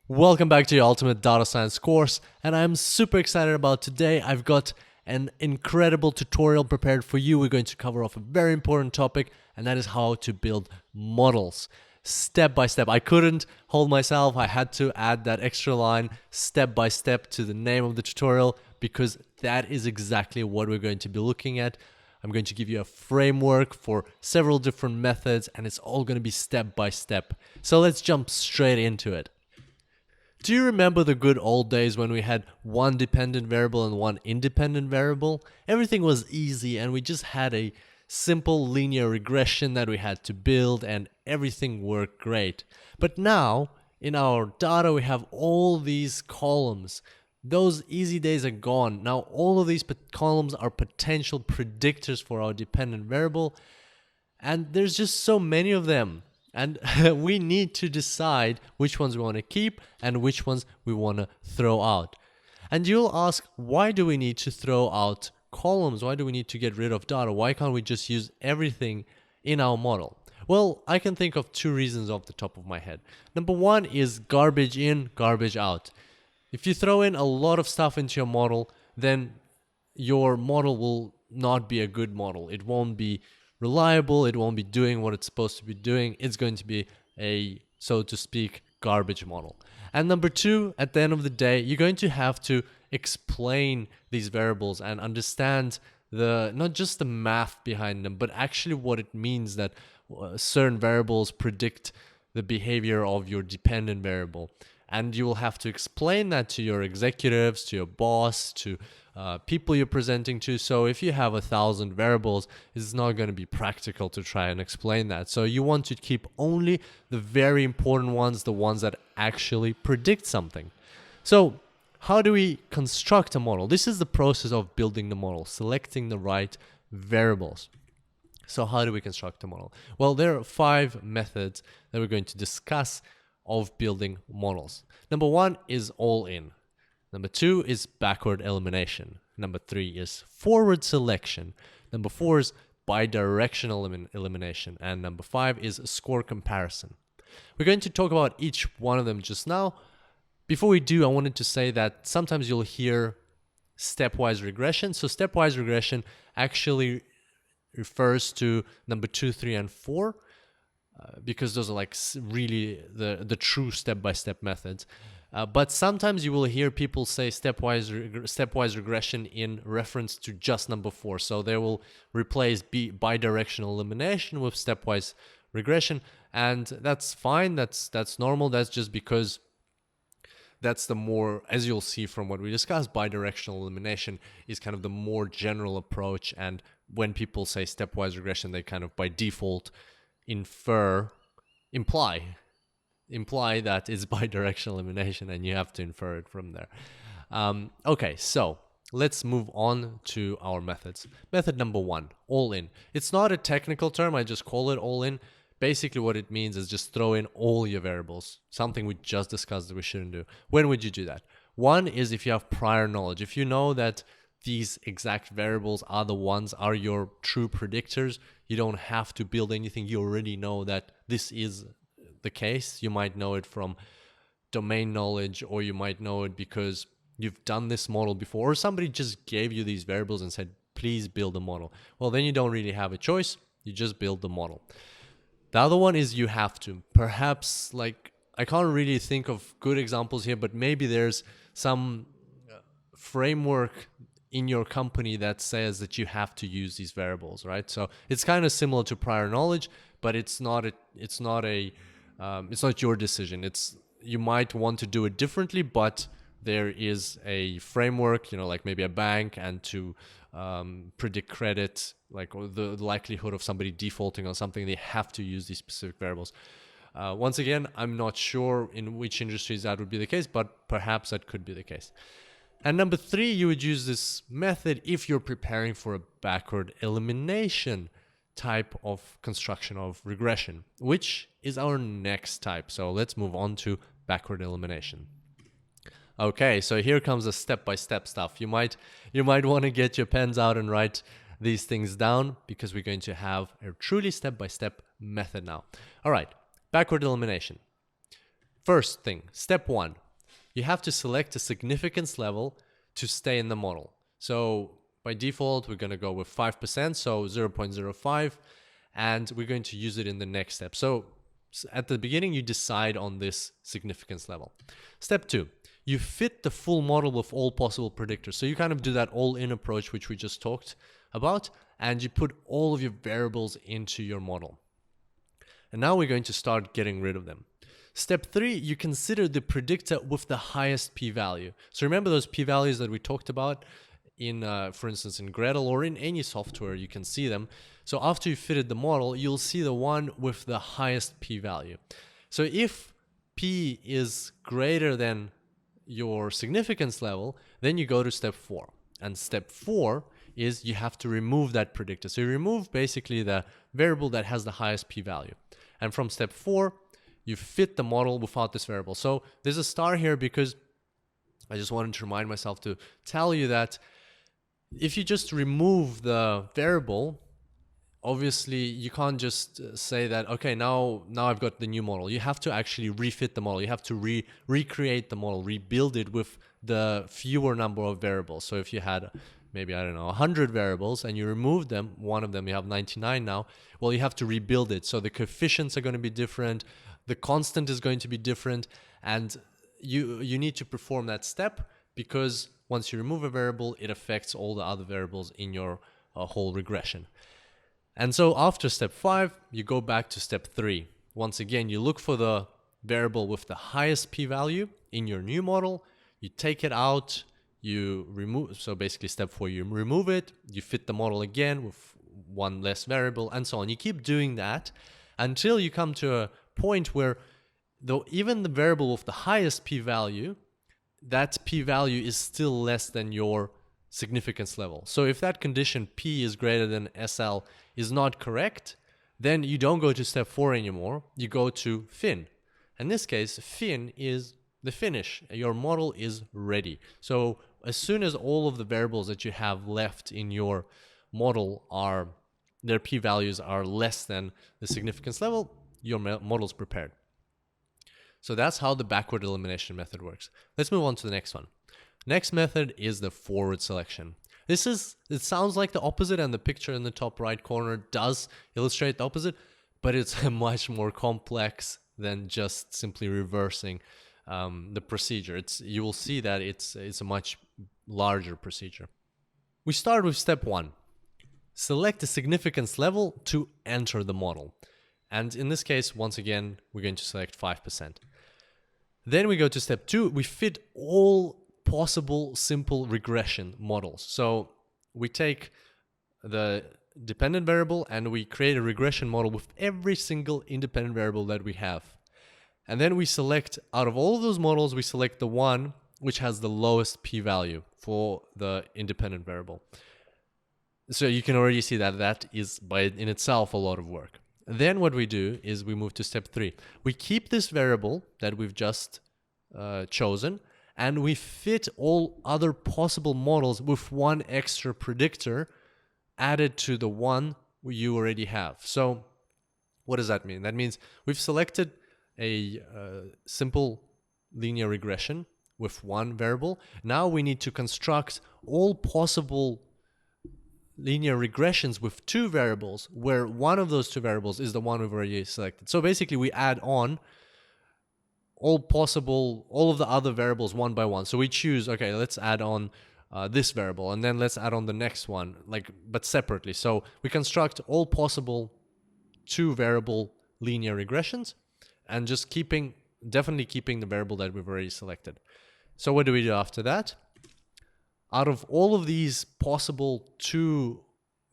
Welcome back to your Ultimate Data Science course, and I'm super excited about today. I've got an incredible tutorial prepared for you. We're going to cover off a very important topic, and that is how to build models. Step by step. I couldn't hold myself. I had to add that extra line, step by step, to the name of the tutorial, because that is exactly what we're going to be looking at. I'm going to give you a framework for several different methods, and it's all going to be step by step. So let's jump straight into it. Do you remember the good old days when we had one dependent variable and one independent variable? Everything was easy and we just had a simple linear regression that we had to build and everything worked great. But now, in our data, we have all these columns. Those easy days are gone. Now all of these columns are potential predictors for our dependent variable, and there's just so many of them. And we need to decide which ones we want to keep and which ones we want to throw out. And you'll ask, why do we need to throw out columns? Why do we need to get rid of data? Why can't we just use everything in our model? Well, I can think of two reasons off the top of my head. Number one is garbage in, garbage out. If you throw in a lot of stuff into your model, then your model will not be a good model. It won't be reliable, it won't be doing what it's supposed to be doing. It's going to be a, so to speak, garbage model. And number two, at the end of the day, you're going to have to explain these variables and understand not just the math behind them, but actually what it means that certain variables predict the behavior of your dependent variable. And you will have to explain that to your executives, to your boss, to people you're presenting to. So if you have 1,000 variables, it's not going to be practical to try and explain that. So you want to keep only the very important ones, the ones that actually predict something. So how do we construct a model? This is the process of building the model, selecting the right variables. So how do we construct a model? Well, there are 5 methods that we're going to discuss of building models. Number 1 is all-in. Number 2 is backward elimination. Number 3 is forward selection. Number 4 is bidirectional elimination. And number 5 is score comparison. We're going to talk about each one of them just now. Before we do, I wanted to say that sometimes you'll hear stepwise regression. So stepwise regression actually refers to number 2, 3, and 4. Because those are like really the true step-by-step methods. But sometimes you will hear people say stepwise regression in reference to just number 4. So they will replace bidirectional elimination with stepwise regression, and that's fine. That's normal. That's just because that's the more, as you'll see from what we discussed, bidirectional elimination is kind of the more general approach. And when people say stepwise regression, they kind of by default imply that it's bidirectional elimination, and you have to infer it from there. Okay, so let's move on to our methods. Method number 1, all-in. It's not a technical term, I just call it all-in. Basically what it means is just throw in all your variables, something we just discussed that we shouldn't do. When would you do that? One is if you have prior knowledge. If you know that these exact variables are your true predictors, you don't have to build anything. You already know that this is the case. You might know it from domain knowledge, or you might know it because you've done this model before, or somebody just gave you these variables and said, please build a model. Well, then you don't really have a choice. You just build the model. The other one is you have to. Perhaps, like, I can't really think of good examples here, but maybe there's some framework in your company that says that you have to use these variables, right? So it's kind of similar to prior knowledge, but it's not your decision. You might want to do it differently, but there is a framework, like maybe a bank, and to predict credit, like the likelihood of somebody defaulting on something, they have to use these specific variables. Once again, I'm not sure in which industries that would be the case, but perhaps that could be the case. And number 3, you would use this method if you're preparing for a backward elimination type of construction of regression, which is our next type. So let's move on to backward elimination. Okay, so here comes the step-by-step stuff. You might want to get your pens out and write these things down, because we're going to have a truly step-by-step method now. All right, backward elimination. First thing, step one, you have to select a significance level to stay in the model. So by default, we're going to go with 5%, so 0.05, and we're going to use it in the next step. So at the beginning, you decide on this significance level. Step two, you fit the full model with all possible predictors. So you kind of do that all-in approach, which we just talked about, and you put all of your variables into your model. And now we're going to start getting rid of them. Step three, you consider the predictor with the highest p-value. So remember those p-values that we talked about in, for instance, in Gradle or in any software, you can see them. So after you fitted the model, you'll see the one with the highest p-value. So if p is greater than your significance level, then you go to step four. And step four is you have to remove that predictor. So you remove basically the variable that has the highest p-value. And from step four, you fit the model without this variable. So there's a star here because I just wanted to remind myself to tell you that if you just remove the variable, obviously you can't just say that, okay, now I've got the new model. You have to actually refit the model. You have to recreate the model, rebuild it with the fewer number of variables. So if you had maybe, I don't know, 100 variables and you removed them, one of them, you have 99 now, well, you have to rebuild it. So the coefficients are going to be different, the constant is going to be different, and you need to perform that step because once you remove a variable, it affects all the other variables in your whole regression. And so after step 5, you go back to step 3. Once again, you look for the variable with the highest p-value in your new model, you take it out, you remove, so basically step 4, you remove it, you fit the model again with one less variable, and so on. You keep doing that until you come to a point where though even the variable with the highest p-value, that p-value is still less than your significance level. So if that condition p is greater than SL is not correct, then you don't go to step 4 anymore, you go to fin. In this case, fin is the finish. Your model is ready. So as soon as all of the variables that you have left in your model are, their p-values are less than the significance level, your model's prepared. So that's how the backward elimination method works. Let's move on to the next one. Next method is the forward selection. It sounds like the opposite, and the picture in the top right corner does illustrate the opposite, but it's much more complex than just simply reversing the procedure. You will see that it's a much larger procedure. We start with step 1. Select the significance level to enter the model. And in this case, once again, we're going to select 5%. Then we go to step 2. We fit all possible simple regression models. So we take the dependent variable and we create a regression model with every single independent variable that we have. And then we select, out of all of those models, we select the one which has the lowest p-value for the independent variable. So you can already see that that is in itself a lot of work. Then what we do is we move to step 3. We keep this variable that we've just chosen, and we fit all other possible models with one extra predictor added to the one you already have. So what does that mean? That means we've selected a simple linear regression with one variable. Now we need to construct all possible linear regressions with two variables, where one of those two variables is the one we've already selected. So basically we add on all of the other variables one by one. So we choose, okay, let's add on this variable, and then let's add on the next one, but separately. So we construct all possible two variable linear regressions, and just definitely keeping the variable that we've already selected. So what do we do after that? Out of all of these possible two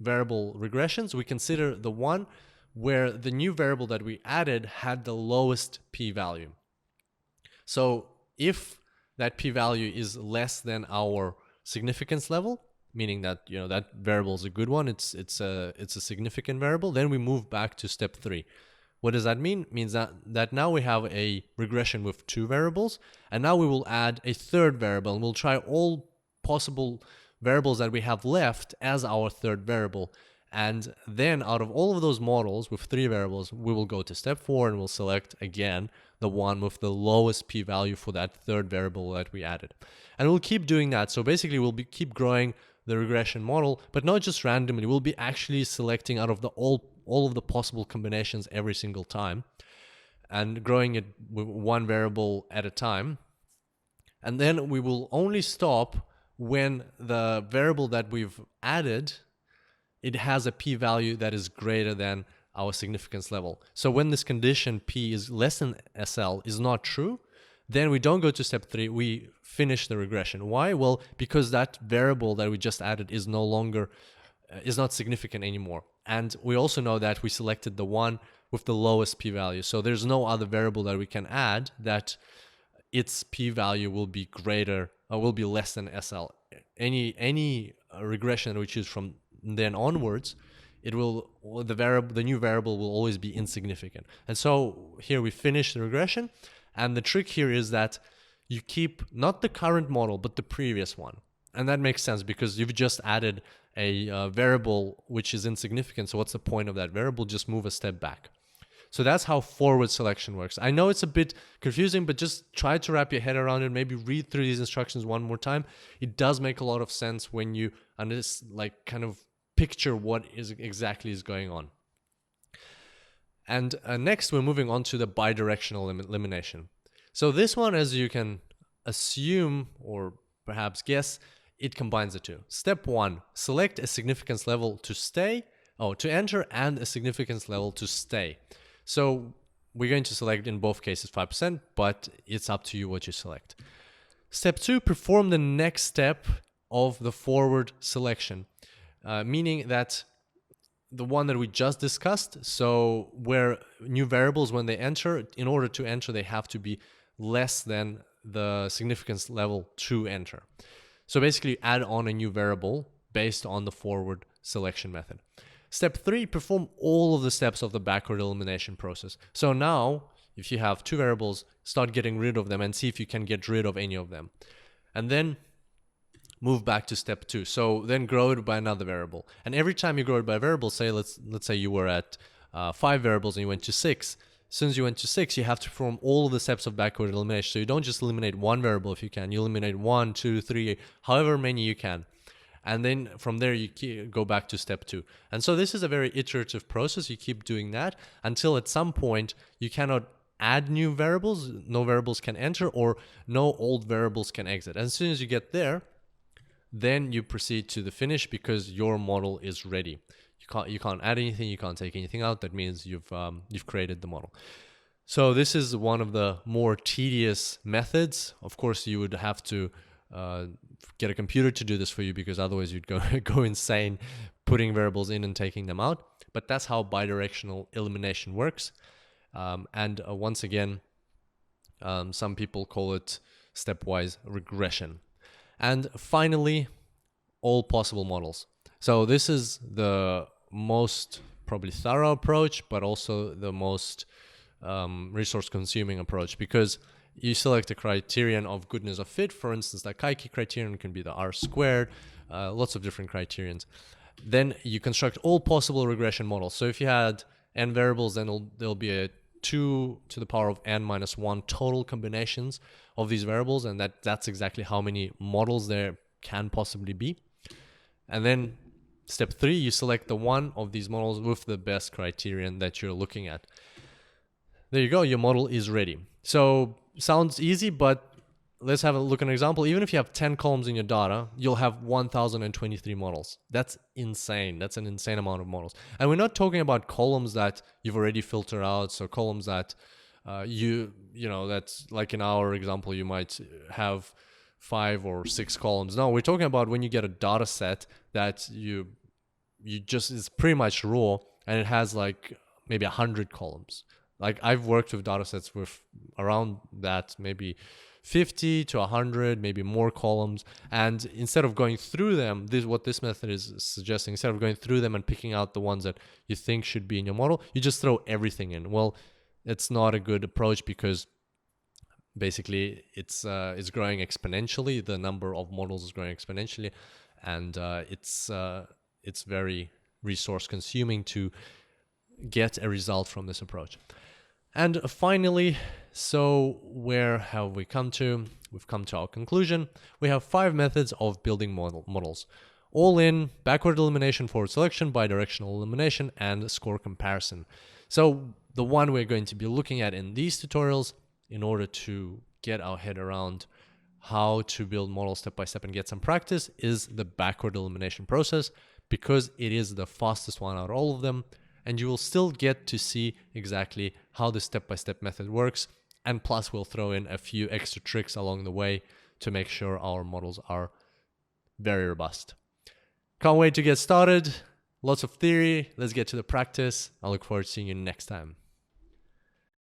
variable regressions, we consider the one where the new variable that we added had the lowest p-value. So if that p-value is less than our significance level, meaning that that variable is a good one, it's a significant variable, then we move back to step 3. What does that mean? It means that now we have a regression with two variables, and now we will add a third variable, and we'll try all possible variables that we have left as our third variable. And then out of all of those models with 3 variables, we will go to step 4 and we'll select again the one with the lowest p-value for that third variable that we added. And we'll keep doing that. So basically we'll keep growing the regression model, but not just randomly. We'll be actually selecting out of the all of the possible combinations every single time and growing it with one variable at a time. And then we will only stop when the variable that we've added, it has a p-value that is greater than our significance level. So when this condition p is less than SL is not true, then we don't go to step 3, we finish the regression. Why? Well, because that variable that we just added is no longer, is not significant anymore. And we also know that we selected the one with the lowest p-value. So there's no other variable that we can add that its p-value will be greater, or will be less than SL. Any regression that we choose from then onwards, it will, the new variable will always be insignificant. And so here we finish the regression. And the trick here is that you keep not the current model, but the previous one. And that makes sense because you've just added a variable which is insignificant. So what's the point of that variable? Just move a step back. So that's how forward selection works. I know it's a bit confusing, but just try to wrap your head around it. Maybe read through these instructions one more time. It does make a lot of sense when you kind of picture what exactly is going on. And next, we're moving on to the bidirectional elimination. So this one, as you can assume or perhaps guess, it combines the two. Step 1, select a significance level to enter and a significance level to stay. So we're going to select in both cases 5%, but it's up to you what you select. Step 2, perform the next step of the forward selection, meaning that the one that we just discussed, so where new variables, when they enter, in order to enter, they have to be less than the significance level to enter. So basically add on a new variable based on the forward selection method. Step 3, perform all of the steps of the backward elimination process. So now, if you have 2 variables, start getting rid of them and see if you can get rid of any of them. And then move back to step 2. So then grow it by another variable. And every time you grow it by a variable, say let's say you were at 5 variables and you went to 6. As soon as you went to 6, you have to perform all of the steps of backward elimination. So you don't just eliminate one variable if you can. You eliminate 1, 2, 3, however many you can. And then from there, you go back to step 2. And so this is a very iterative process. You keep doing that until at some point you cannot add new variables, no variables can enter, or no old variables can exit. And as soon as you get there, then you proceed to the finish because your model is ready. You can't add anything, you can't take anything out. That means you've created the model. So this is one of the more tedious methods. Of course, you would have to get a computer to do this for you because otherwise you'd go insane putting variables in and taking them out. But that's how bidirectional elimination works. Once again, some people call it stepwise regression. And finally, all possible models. So this is the most probably thorough approach, but also the most resource consuming approach, because you select a criterion of goodness of fit. For instance, the Kaiki criterion can be the R squared, lots of different criterions. Then you construct all possible regression models. So if you had n variables, then there'll be a 2 to the power of n minus 1 total combinations of these variables, and that's exactly how many models there can possibly be. And then step 3, you select the one of these models with the best criterion that you're looking at. There you go, your model is ready. So sounds easy, but let's have a look at an example. Even if you have 10 columns in your data, you'll have 1,023 models. That's insane. That's an insane amount of models. And we're not talking about columns that you've already filtered out. So columns that you know, that's like in our example, you might have 5 or 6 columns. No, we're talking about when you get a data set that you just is pretty much raw and it has like maybe 100 columns. Like I've worked with data sets with around that, maybe 50 to 100, maybe more columns. And instead of going through them, what this method is suggesting, instead of going through them and picking out the ones that you think should be in your model, you just throw everything in. Well, it's not a good approach because basically it's growing exponentially. The number of models is growing exponentially, and it's very, resource consuming to get a result from this approach. And finally, so where have we come to? We've come to our conclusion. We have 5 methods of building models. All in, backward elimination, forward selection, bidirectional elimination, and score comparison. So the one we're going to be looking at in these tutorials in order to get our head around how to build models step by step and get some practice is the backward elimination process, because it is the fastest one out of all of them. And you will still get to see exactly how the step-by-step method works. And plus we'll throw in a few extra tricks along the way to make sure our models are very robust. Can't wait to get started. Lots of theory. Let's get to the practice. I look forward to seeing you next time.